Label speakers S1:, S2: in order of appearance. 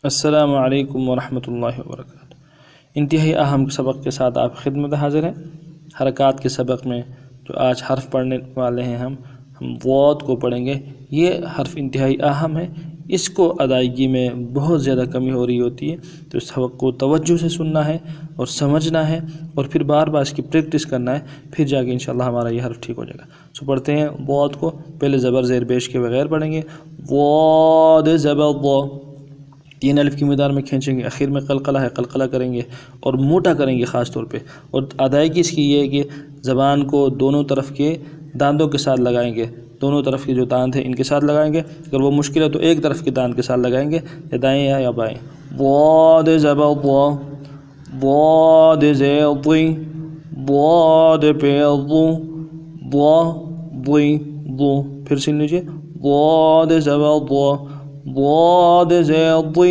S1: السلام علیکم ورحمۃ اللہ وبرکاتہ۔ انتہائی اہم سبق کے ساتھ آپ خدمت حاضر ہیں۔ حرکات کے سبق میں جو آج حرف پڑھنے والے ہیں ہم ضاد کو پڑھیں گے۔ یہ حرف انتہائی اہم ہے، اس کو ادائیگی میں بہت زیادہ کمی ہو رہی ہوتی ہے، تو اس سبق کو توجہ سے سننا ہے اور سمجھنا ہے اور پھر بار بار اس کی پریکٹس کرنا ہے، پھر جا کے انشاءاللہ ہمارا یہ حرف ٹھیک ہو جائے گا۔ سو پڑھتے ہیں ضاد کو، پہلے زبر زیر پیش کے بغیر پڑھیں گے۔ ضاد زبر ض، 3 الف کی مقدار میں کھینچیں گے، آخر میں قلقلہ ہے، قلقلہ کریں گے اور موٹا کریں گے خاص طور پہ۔ اور ادائیگی اس کی یہ ہے کہ زبان کو دونوں طرف کے داندوں کے ساتھ لگائیں گے، دونوں طرف کے جو داند ہیں ان کے ساتھ لگائیں گے، اگر وہ مشکل ہے تو ایک طرف کے داند کے ساتھ لگائیں گے، یا دائیں یا بائیں۔ ضاد زبر ض، ضاد زیر ضی، ضاد پیر ضو، ض ضی ضو، پھر سن لیجیے۔ ضاد زبر ض، ضاد زیر ضی۔